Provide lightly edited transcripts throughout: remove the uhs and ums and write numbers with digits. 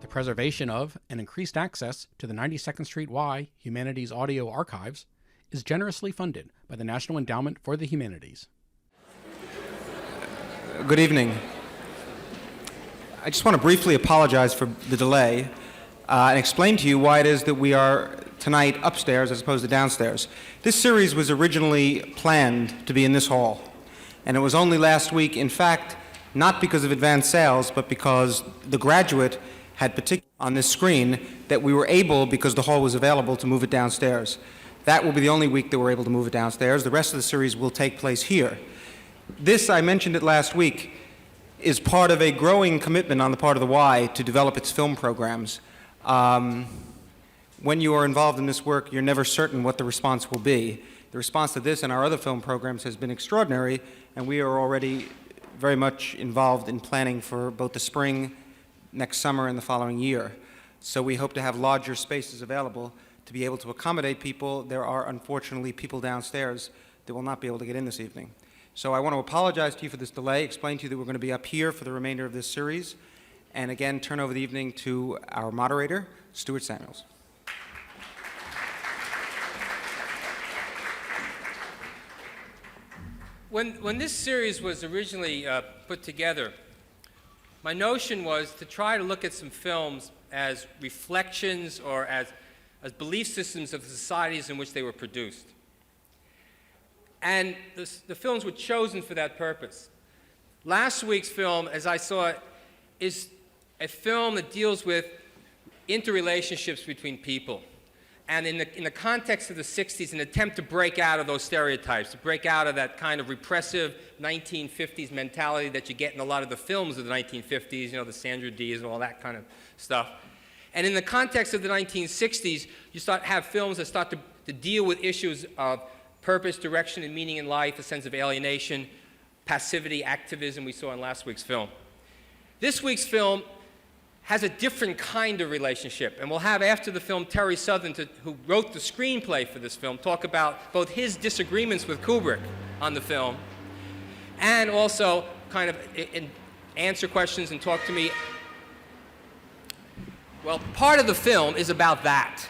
the preservation of and increased access to the 92nd Street Y Humanities Audio Archives is generously funded by the National Endowment for the Humanities. Good evening. I just want to briefly apologize for the delay and explain to you why it is that we are tonight upstairs as opposed to downstairs. This series was originally planned to be in this hall, and it was only last week, in fact, not because of advanced sales, but because The Graduate had on this screen that we were able, because the hall was available, to move it downstairs. That will be the only week that we're able to move it downstairs. The rest of the series will take place here. This, I mentioned it last week, is part of a growing commitment on the part of the Y to develop its film programs. When you are involved in this work, you're never certain what the response will be. The response to this and our other film programs has been extraordinary, and we are already very much involved in planning for both the spring, next summer, and the following year. So we hope to have larger spaces available to be able to accommodate people. There are, unfortunately, people downstairs that will not be able to get in this evening. So I want to apologize to you for this delay, explain to you that we're going to be up here for the remainder of this series, and again, turn over the evening to our moderator, Stuart Samuels. When this series was originally put together, my notion was to try to look at some films as reflections or as belief systems of the societies in which they were produced. And the films were chosen for that purpose. Last week's film, as I saw it, is a film that deals with interrelationships between people. And in the context of the 60s, an attempt to break out of those stereotypes, to break out of that kind of repressive 1950s mentality that you get in a lot of the films of the 1950s, you know, the Sandra Dees and all that kind of stuff. And in the context of the 1960s, you have films that start to deal with issues of purpose, direction, and meaning in life, a sense of alienation, passivity, activism we saw in last week's film. This week's film has a different kind of relationship, and we'll have after the film Terry Southern, who wrote the screenplay for this film, talk about both his disagreements with Kubrick on the film, and also kind of answer questions and talk to me. Well, part of the film is about that.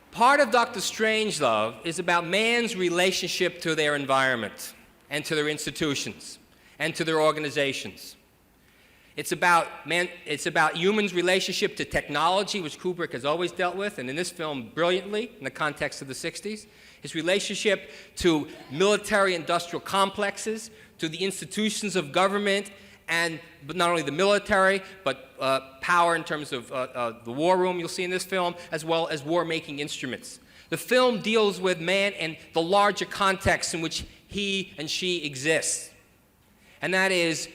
Part of Dr. Strangelove is about man's relationship to their environment and to their institutions and to their organizations. It's about humans' relationship to technology, which Kubrick has always dealt with, and in this film brilliantly, in the context of the 60s. His relationship to military-industrial complexes, to the institutions of government, but not only the military, but power in terms of the war room you'll see in this film, as well as war-making instruments. The film deals with man and the larger context in which he and she exist. And that is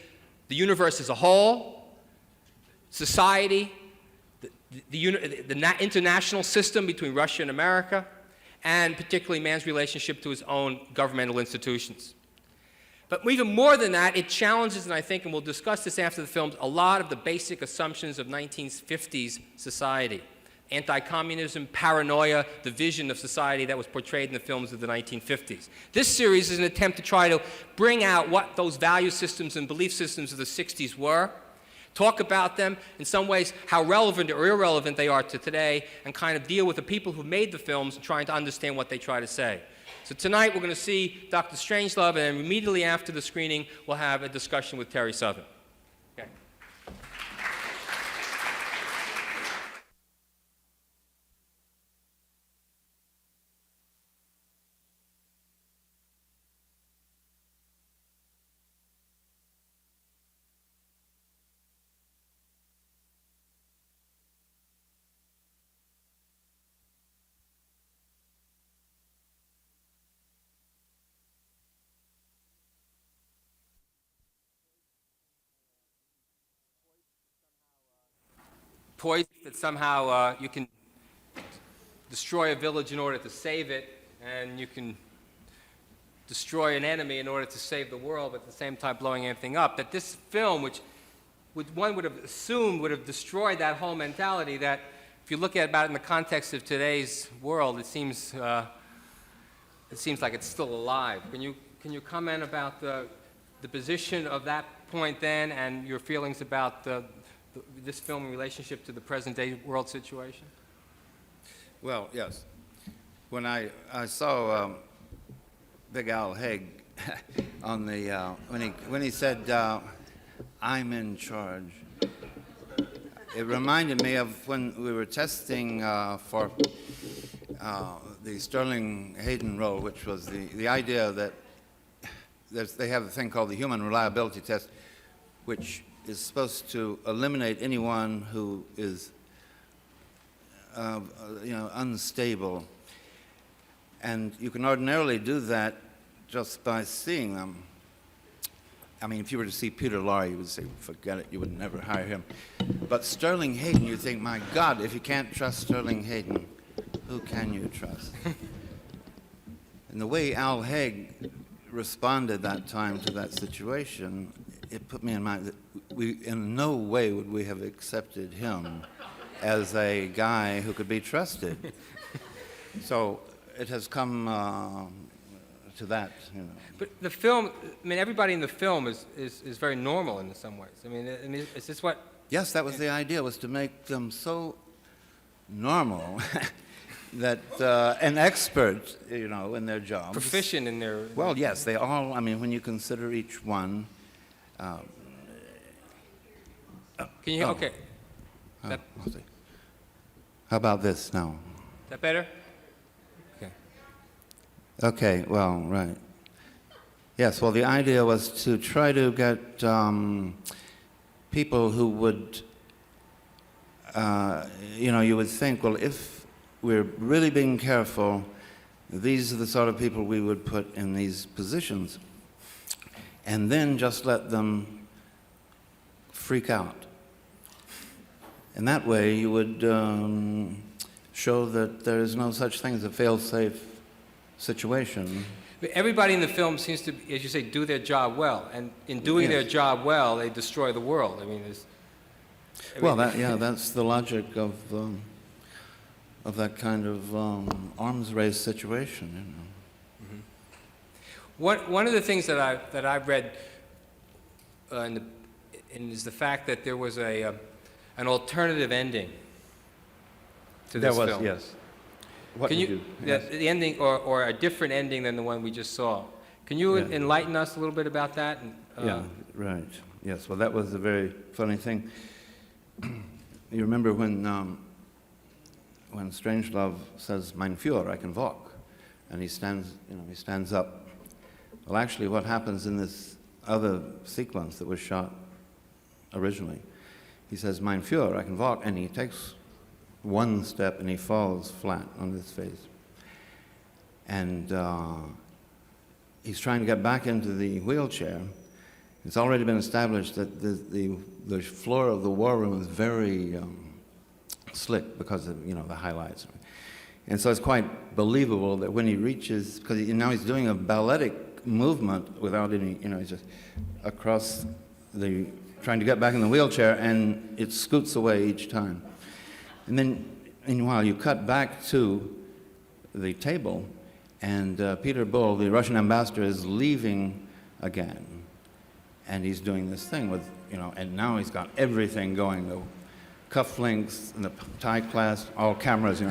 the universe as a whole, society, the international system between Russia and America, and particularly man's relationship to his own governmental institutions. But even more than that, it challenges, and I think, and we'll discuss this after the film, a lot of the basic assumptions of 1950s society. Anti-communism, paranoia, the vision of society that was portrayed in the films of the 1950s. This series is an attempt to try to bring out what those value systems and belief systems of the 60s were, talk about them, in some ways how relevant or irrelevant they are to today, and kind of deal with the people who made the films and trying to understand what they try to say. So tonight we're going to see Dr. Strangelove, and then immediately after the screening we'll have a discussion with Terry Southern. Okay. Poison that somehow you can destroy a village in order to save it, and you can destroy an enemy in order to save the world, but at the same time blowing everything up. That this film, which one would have assumed would have destroyed that whole mentality, that if you look at about it in the context of today's world, it seems like it's still alive. Can you comment about the position of that point then, and your feelings about this film in relationship to the present-day world situation? Well, yes. When I saw Big Al Haig on the when he said I'm in charge, it reminded me of when we were testing for the Sterling Hayden role, which was the idea that they have a thing called the human reliability test, which is supposed to eliminate anyone who is unstable. And you can ordinarily do that just by seeing them. I mean, if you were to see Peter Lorre, you would say, forget it, you would never hire him. But Sterling Hayden, you think, my God, if you can't trust Sterling Hayden, who can you trust? And the way Al Haig responded that time to that situation, it put me in mind that in no way would we have accepted him as a guy who could be trusted. So it has come to that, you know. But the film, I mean, everybody in the film is very normal in some ways. I mean, is this what? Yes, that was the idea, was to make them so normal that an expert, you know, in their jobs. Proficient in their... Well, yes, they all, I mean, when you consider each one. Can you, okay. I'll see. How about this now? Is that better? Okay. Okay, well, right. Yes, well, the idea was to try to get people who would, you would think, well, if we're really being careful, these are the sort of people we would put in these positions. And then just let them freak out. And that way you would show that there is no such thing as a fail-safe situation. But everybody in the film seems to, as you say, do their job well. And in doing their job well, they destroy the world. I mean, well, that's the logic of that kind of arms race situation, you know. Mm-hmm. One of the things that I've read is the fact that there was an alternative ending to this film. There was, yes. What Can did you yes. the ending or a different ending than the one we just saw? Can you enlighten us a little bit about that? Yeah, right. Yes. Well, that was a very funny thing. You remember when Strangelove says, "Mein Führer, I can walk," and he stands up. Well, actually, what happens in this other sequence that was shot originally, he says, "Mein Führer, I can walk," and he takes one step and he falls flat on his face. And he's trying to get back into the wheelchair. It's already been established that the floor of the war room is very slick because of the highlights. And so it's quite believable that when he reaches, because now he's doing a balletic movement without any, he's just across trying to get back in the wheelchair, and it scoots away each time. And then, meanwhile, you cut back to the table, and Peter Bull, the Russian ambassador, is leaving again. And he's doing this thing with, and now he's got everything going, the cufflinks and the tie clasp, all cameras,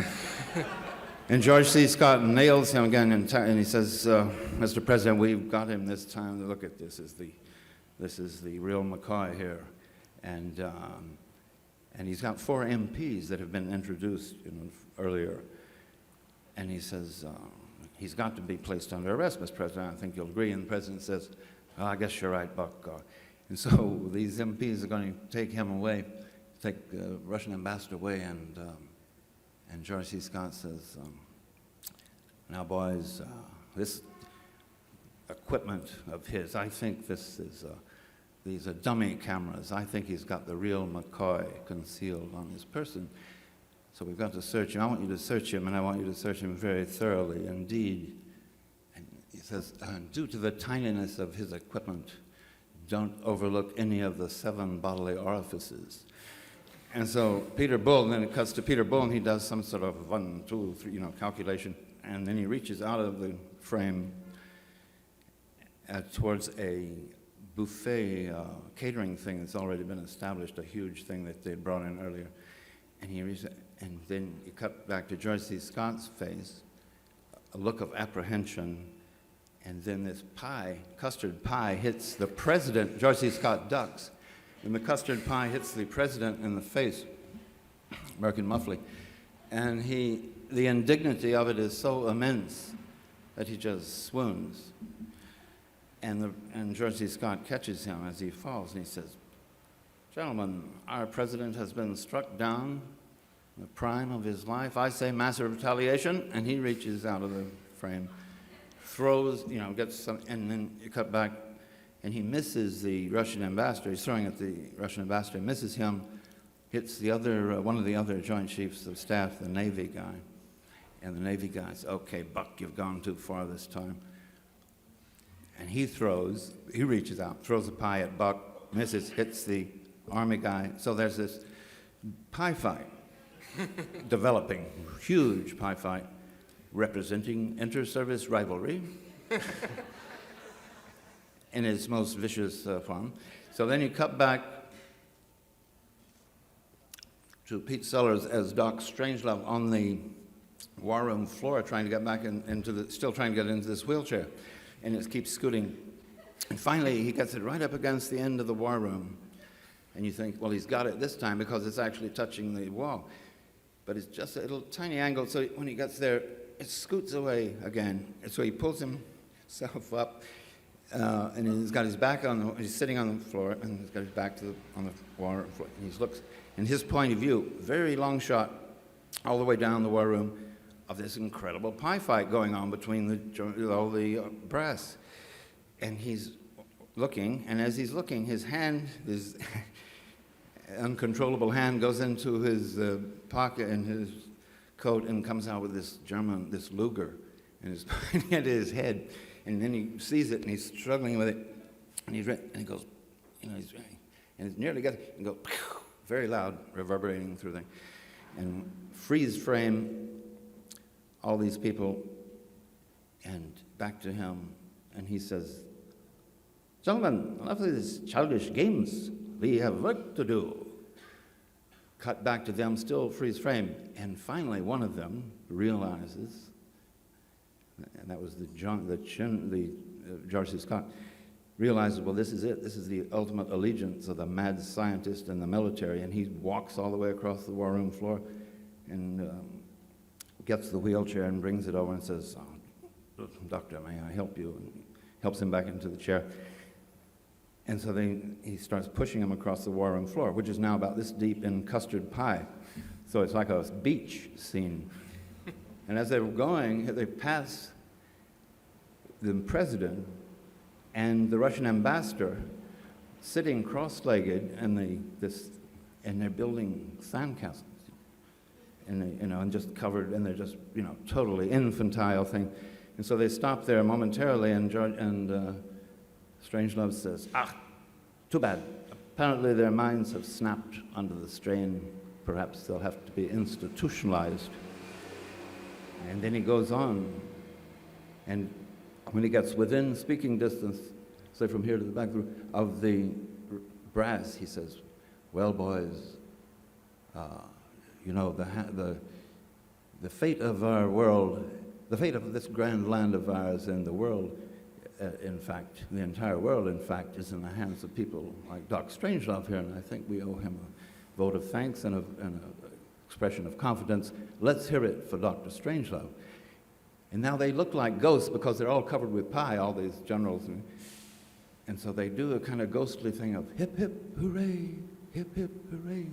And George C. Scott nails him again, and he says, "Mr. President, we've got him this time. Look at this. This is the real McCoy here." And he's got 4 MPs that have been introduced earlier. And he says, he's got to be placed under arrest, Mr. President. I think you'll agree. And the president says, "Well, I guess you're right, Buck." And so these MPs are going to take him away, take the Russian ambassador away. And George C. Scott says, "Now, boys, this equipment of his, I think these are dummy cameras. I think he's got the real McCoy concealed on his person. So we've got to search him. I want you to search him, and I want you to search him very thoroughly indeed." And he says, "Due to the tininess of his equipment, don't overlook any of the 7 bodily orifices." And so Peter Bull, and then it cuts to Peter Bull, and he does some sort of 1, 2, 3, calculation, and then he reaches out of the frame towards a buffet catering thing that's already been established, a huge thing that they brought in earlier. And he reads it, and then you cut back to George C. Scott's face, a look of apprehension, and then this pie, custard pie, hits the president. George C. Scott ducks, and the custard pie hits the president in the face, American Muffley. And the indignity of it is so immense that he just swoons. And George C. Scott catches him as he falls, and he says, "Gentlemen, our president has been struck down in the prime of his life. I say massive retaliation." And he reaches out of the frame, throws, gets some, and then you cut back, and he misses the Russian ambassador. He's throwing at the Russian ambassador, misses him, hits the other, one of the other Joint Chiefs of Staff, the Navy guy. And the Navy guy says, "Okay, Buck, you've gone too far this time." And he reaches out, throws a pie at Buck, misses, hits the Army guy. So there's this pie fight developing, huge pie fight, representing inter-service rivalry in its most vicious form. So then you cut back to Pete Sellers as Doc Strangelove on the war room floor, trying to get back still trying to get into this wheelchair. And it keeps scooting. And finally, he gets it right up against the end of the war room. And you think, well, he's got it this time because it's actually touching the wall. But it's just a little tiny angle, so when he gets there, it scoots away again. And so he pulls himself up, and he's got his back he's sitting on the floor, and he's got his back on the war floor. And he looks, in his point of view, very long shot, all the way down the war room, of this incredible pie fight going on between all the brass. And he's looking, and as he's looking, his uncontrollable hand goes into his pocket in his coat and comes out with this Luger, and he's pointing at his head. And then he sees it, and he's struggling with it, and he goes, and it nearly gets it, and go, very loud, reverberating through the thing. And freeze frame all these people, and back to him, and he says, "Gentlemen, enough of these childish games. We have work to do." Cut back to them, still freeze frame, and finally one of them realizes, and that was George C. Scott, realizes, well, this is it. This is the ultimate allegiance of the mad scientist in the military, and he walks all the way across the war room floor, and gets the wheelchair and brings it over and says, "Doctor, may I help you?" And helps him back into the chair. And so he starts pushing him across the war room floor, which is now about this deep in custard pie. So it's like a beach scene. And as they were going, they pass the president and the Russian ambassador sitting cross-legged, and they're building sandcastles. And just covered, and they're just, totally infantile thing. And so they stop there momentarily, and Strangelove says, too bad. Apparently their minds have snapped under the strain. Perhaps they'll have to be institutionalized. And then he goes on, and when he gets within speaking distance, say from here to the back of the brass, he says, "Well, boys, the fate of our world, the fate of this grand land of ours and the world, in fact, the entire world, in fact, is in the hands of people like Doc Strangelove here, and I think we owe him a vote of thanks and an expression of confidence. Let's hear it for Dr. Strangelove." And now they look like ghosts because they're all covered with pie, all these generals. And so they do a kind of ghostly thing of hip, hip, hooray, hip, hip, hooray.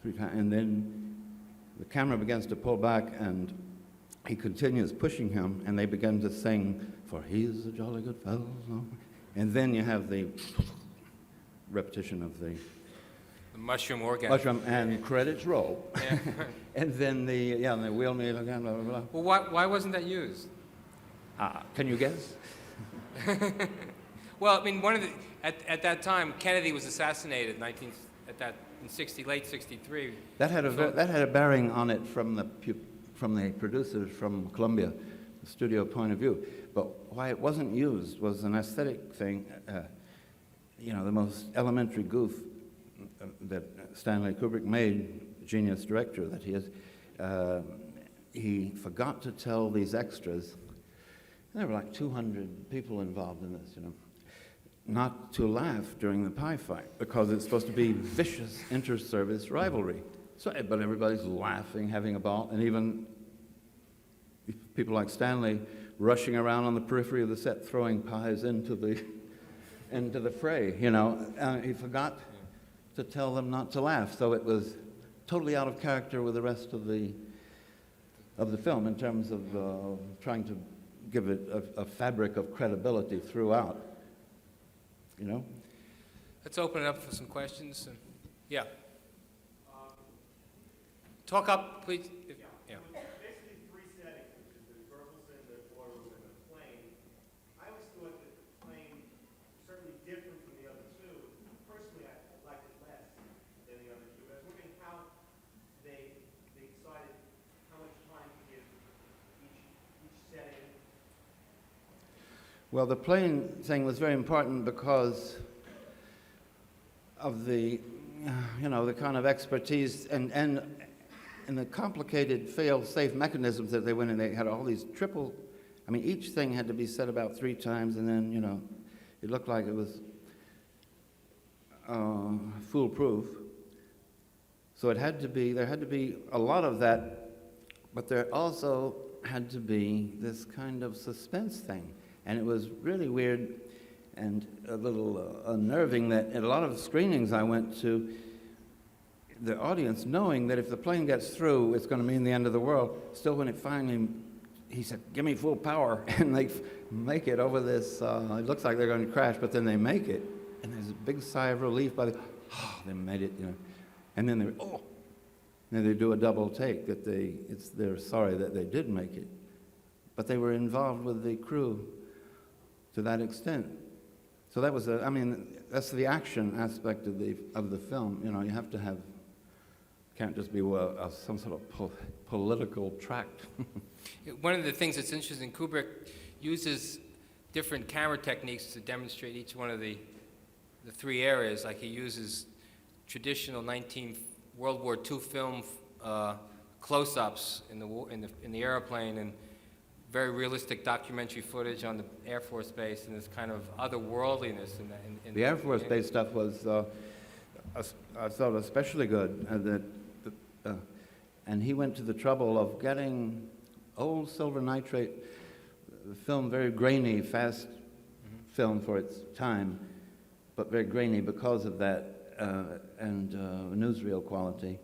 3 times. And then the camera begins to pull back, and he continues pushing him, and they begin to sing, "For he's a jolly good fellow." And then you have the repetition of the mushroom orgasm. Mushroom, and credits roll. Yeah. And then and they wheel me again, blah, blah, blah. Well, why wasn't that used? Can you guess? Well, I mean, at that time, Kennedy was assassinated in late '63. That had a bearing on it from the producers from Columbia, the studio point of view. But why it wasn't used was an aesthetic thing. you know, the most elementary goof that Stanley Kubrick made, genius director that he is, he forgot to tell these extras, there were like 200 people involved in this, you know, not to laugh during the pie fight because it's supposed to be vicious inter-service rivalry. So, but everybody's laughing, having a ball, and even people like Stanley rushing around on the periphery of the set, throwing pies into the fray. You know, he forgot to tell them not to laugh, so it was totally out of character with the rest of the film in terms of trying to give it a fabric of credibility throughout. You know. Let's open it up for some questions. Yeah. Talk up, please. Yeah. Basically three settings, which is the Berkelson, the ballroom, and the plane. I always thought that the plane was certainly different from the other two. Personally, I liked it less than the other two. I was wondering how they decided how much time to give each setting. Well, the plane thing was very important because of the, you know, the kind of expertise and the complicated fail-safe mechanisms that they went in. They had all these triple, I mean, each thing had to be said about 3 times, and then, you know, it looked like it was foolproof. So it had to be, there had to be a lot of that, but there also had to be this kind of suspense thing. And it was really weird and a little unnerving that in a lot of screenings I went to, the audience knowing that if the plane gets through, it's going to mean the end of the world. Still, when it finally, he said, "Give me full power," and they make it over this, it looks like they're going to crash, but then they make it. And there's a big sigh of relief by the, oh, they made it, you know. And then they, oh, and they do a double take that they're sorry that they did make it. But they were involved with the crew to that extent. So that was I mean, that's the action aspect of the film. You know, you have to have, can't just be some sort of political tract. One of the things that's interesting, Kubrick uses different camera techniques to demonstrate each one of the 3 areas. Like he uses traditional World War II film close-ups in the airplane, and very realistic documentary footage on the Air Force Base, and this kind of otherworldliness in the Air Force Base stuff was, I thought, especially good. And he went to the trouble of getting old silver nitrate film, very grainy, fast film for its time, but very grainy because of that, and newsreel quality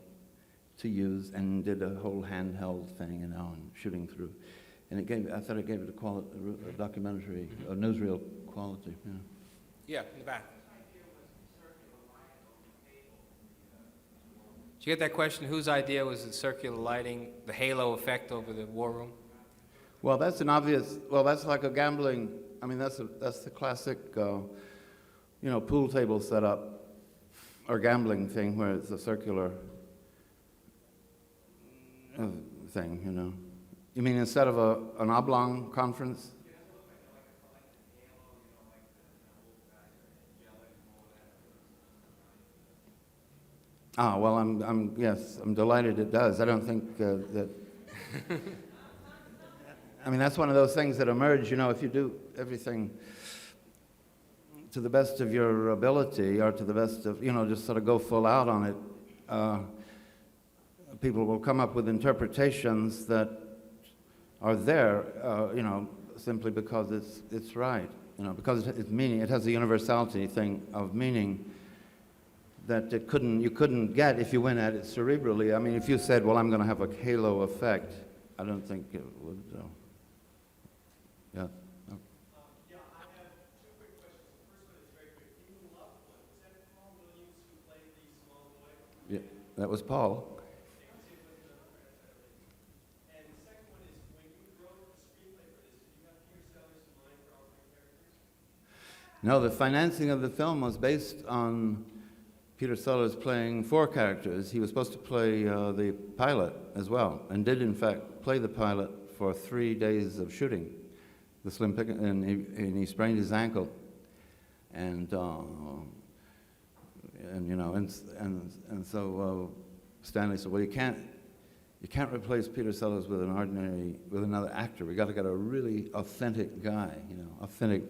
to use, and did a whole handheld thing, you know, and shooting through. And I thought it gave it a documentary, a newsreel quality. Yeah. Yeah, in the back. Did you get that question? Whose idea was the circular lighting, the halo effect over the war room? Well, that's an obvious. Well, that's like a gambling. I mean, that's the classic, you know, pool table setup or gambling thing where it's a circular thing. You know. You mean instead of an oblong conference? Well, I'm delighted it does. I don't think that. I mean, that's one of those things that emerge. You know, if you do everything to the best of your ability, or to the best of, you know, just sort of go full out on it, people will come up with interpretations that are there, you know, simply because it's right, you know, because it's meaning. It has a universality thing of meaning that you couldn't get if you went at it cerebrally. I mean, if you said, "Well, I'm going to have a halo effect," I don't think it would. Yeah. No. Yeah, I have 2 quick questions. The first one is very quick. You love one. Was that Paul Williams who played the small boy? Yeah, that was Paul. No, the financing of the film was based on Peter Sellers playing 4 characters. He was supposed to play the pilot as well, and did in fact play the pilot for 3 days of shooting, the Slim Pickens, and he sprained his ankle. And so Stanley said, well, you can't replace Peter Sellers with another actor. We got to get a really authentic guy, authentic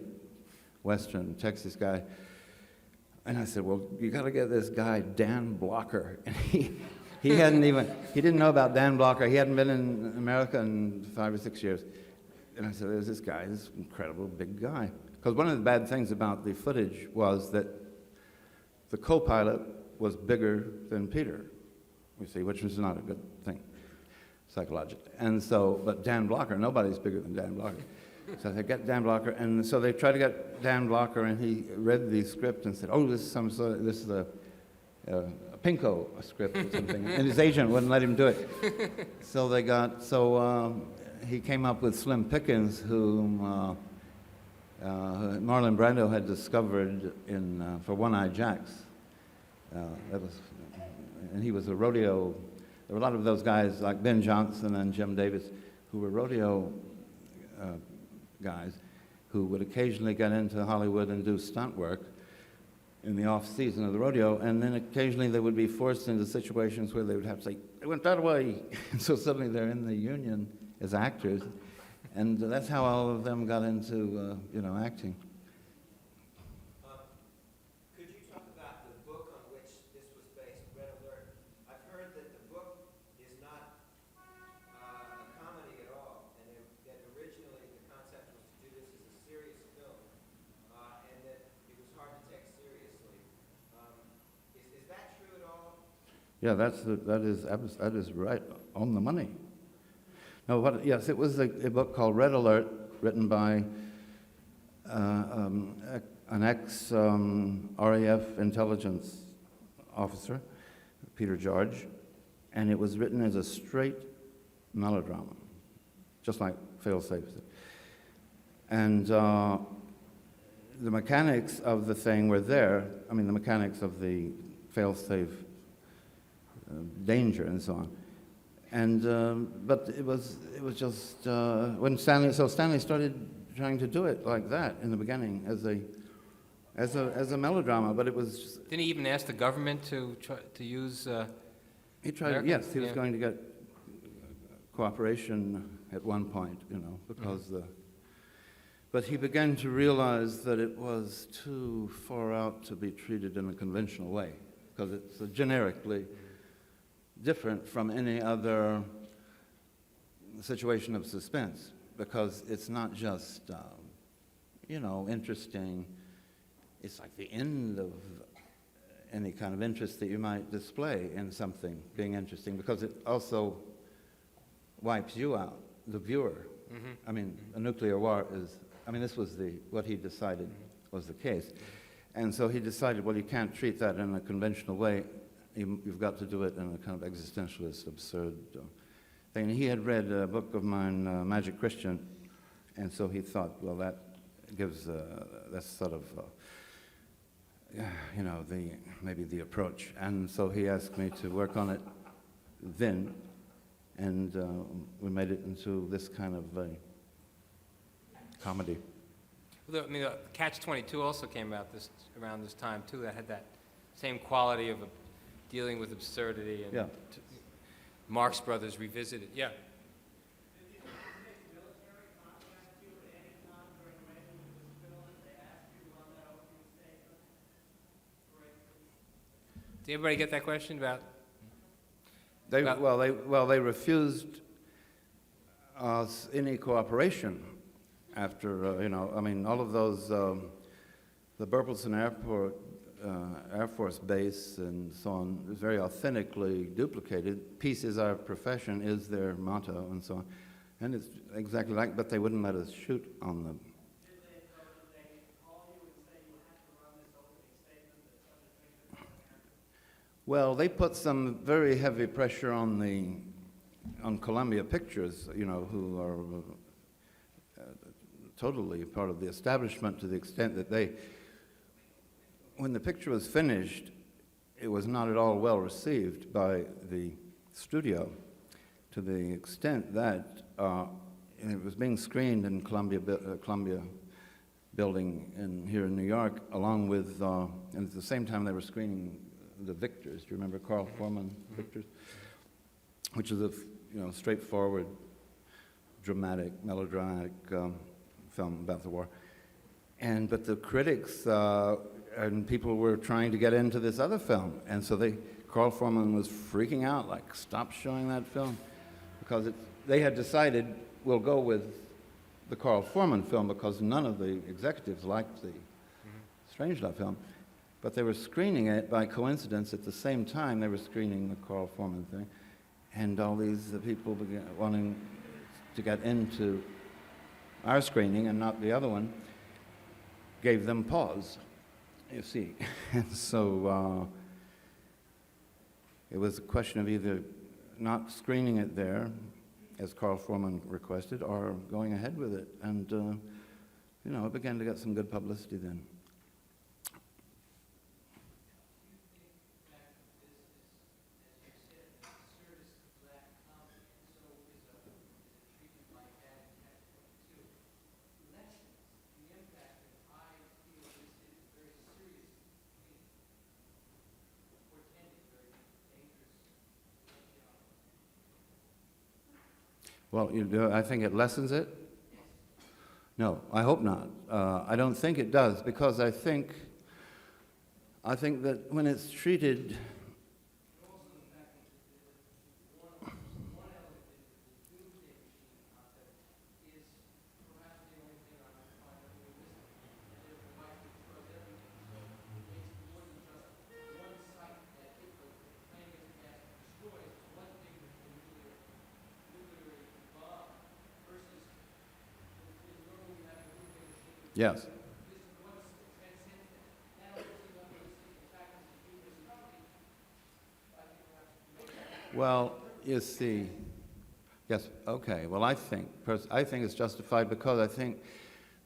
Western Texas guy. And I said, well, you got to get this guy Dan Blocker. And he didn't know about Dan Blocker. He hadn't been in America in 5 or 6 years. And I said, there's this guy, this incredible big guy. Because one of the bad things about the footage was that the co-pilot was bigger than Peter, you see, which was not a good thing, psychologically. And so, but Dan Blocker, nobody's bigger than Dan Blocker. So they get Dan Blocker, and so they tried to get Dan Blocker, and he read the script and said, oh, this is a Pinko script or something. And his agent wouldn't let him do it. So he came up with Slim Pickens, whom Marlon Brando had discovered for One-Eyed Jacks. And he was a rodeo. There were a lot of those guys like Ben Johnson and Jim Davis who were rodeo guys who would occasionally get into Hollywood and do stunt work in the off-season of the rodeo, and then occasionally they would be forced into situations where they would have to say, they went that way. And so suddenly they're in the union as actors, and that's how all of them got into, acting. Could you talk about the book on which this was based, Red Alert? I've heard that the book is not a comedy at all, and that originally the concept was to do this as a serious film, and that it was hard to take seriously. Is that true at all? Yeah, that is right on the money. No, yes, it was a book called Red Alert, written by an ex-RAF intelligence officer, Peter George, and it was written as a straight melodrama, just like Failsafe. And the mechanics of the thing were there. I mean, the mechanics of the failsafe danger and so on. And but it was just when Stanley started trying to do it like that in the beginning as a melodrama, but it was just, Didn't he even ask the government to use? he tried. American? Yes, he was Yeah. going to get cooperation at one point, because but he began to realize that it was too far out to be treated in a conventional way, because it's generically different from any other situation of suspense, because it's not just, interesting. It's like the end of any kind of interest that you might display in something being interesting, because it also wipes you out, the viewer. Mm-hmm. I mean, a nuclear war this was what he decided was the case. And so he decided, well, you can't treat that in a conventional way. You've got to do it in a kind of existentialist, absurd thing. He had read a book of mine, Magic Christian, and so he thought, well, that gives, that's sort of, maybe the approach. And so he asked me to work on it then, and we made it into this kind of comedy. Well, Catch-22 also came out around this time too. That had that same quality of dealing with absurdity, and Yeah. Marx Brothers revisited. Yeah. Did everybody get that question about? They refused us any cooperation after, all of those, the Burleson Airport, Air Force Base and so on, is very authentically duplicated. Peace is our profession is their motto and so on. And it's exactly like, but they wouldn't let us shoot on them. Did they call you and say you have to run this opening statement that such a thing could happen? Well, they put some very heavy pressure on Columbia Pictures, who are totally part of the establishment, to the extent that when the picture was finished, it was not at all well received by the studio, to the extent that it was being screened in Columbia building here in New York, along with, and at the same time they were screening the Victors. Do you remember Carl Foreman Victors? Which is a straightforward, melodramatic film about the war. But the critics and people were trying to get into this other film, and so Carl Foreman was freaking out, like, stop showing that film, because they had decided we'll go with the Carl Foreman film because none of the executives liked the Strangelove film, but they were screening it by coincidence at the same time they were screening the Carl Foreman thing, and all these people began wanting to get into our screening and not the other one, gave them pause, you see. And so it was a question of either not screening it there, as Carl Foreman requested, or going ahead with it. And, it began to get some good publicity then. Well, I think it lessens it. No, I hope not. I don't think it does, because I think that when it's treated, yes. Well, you see, yes, okay. Well, I think it's justified because I think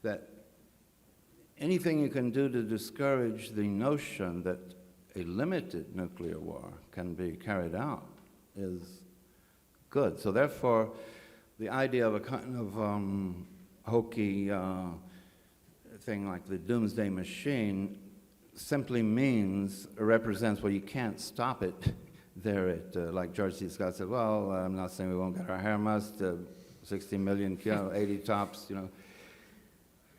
that anything you can do to discourage the notion that a limited nuclear war can be carried out is good. So therefore, the idea of a kind of hokey thing like the doomsday machine simply means, or represents, well, you can't stop it there like George C. Scott said, well, I'm not saying we won't get our hair mussed, 60 million, 80 tops,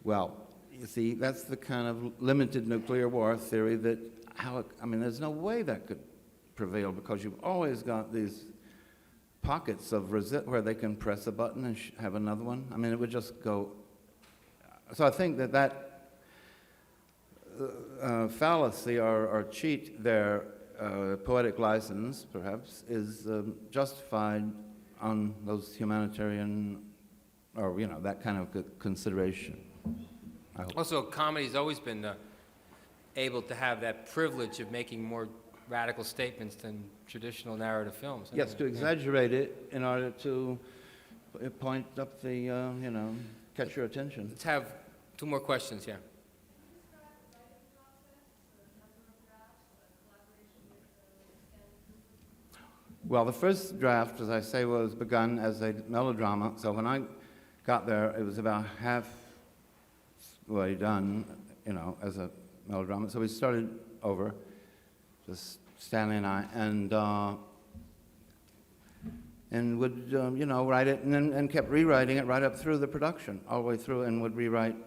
Well, you see, that's the kind of limited nuclear war theory that, there's no way that could prevail, because you've always got these pockets of where they can press a button and have another one. It would just go. So I think that fallacy or cheat there, poetic license, perhaps, is justified on those humanitarian, or, that kind of consideration. Also, comedy's always been able to have that privilege of making more radical statements than traditional narrative films. Yes, to exaggerate it in order to point up the, catch your attention. Let's have two more questions, yeah. Well, the first draft, as I say, was begun as a melodrama. So when I got there, it was about halfway done, as a melodrama. So we started over, just Stanley and I, and would, write it, and kept rewriting it right up through the production, all the way through, and would rewrite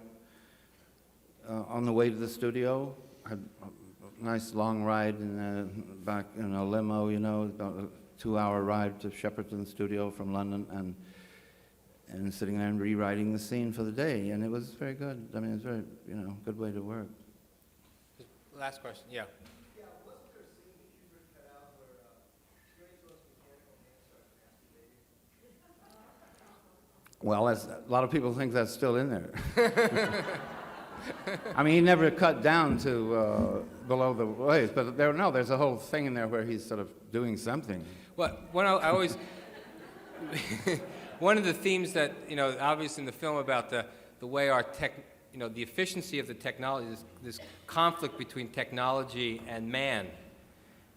on the way to the studio. Had a nice long ride back in a limo, about a 2-hour ride to Shepperton Studio from London, and sitting there and rewriting the scene for the day, and it was very good. It was very, good way to work. Last question, yeah. Yeah, wasn't there a scene that Kubrick cut out where Strangelove's mechanical hand starts masturbating? Well, a lot of people think that's still in there. He never cut down to below the waist, but there's a whole thing in there where he's sort of doing something. Well, I always, one of the themes that, obviously in the film about the way our the efficiency of the technology, this conflict between technology and man,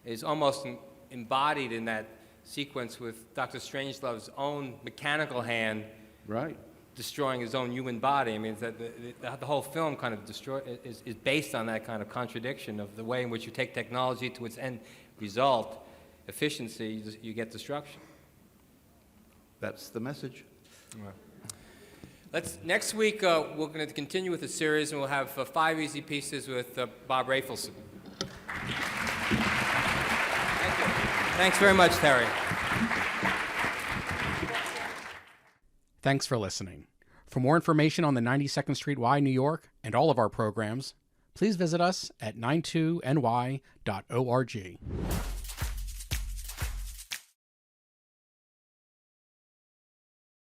is almost embodied in that sequence with Dr. Strangelove's own mechanical hand, Right. destroying his own human body. I mean, the whole film kind of is based on that kind of contradiction of the way in which you take technology to its end result, efficiency, you get destruction. That's the message. Next week, we're going to continue with the series, and we'll have 5 easy pieces with Bob Rafelson. Thank you. Thanks very much, Terry. Thanks for listening. For more information on the 92nd Street Y, New York, and all of our programs, please visit us at 92ny.org.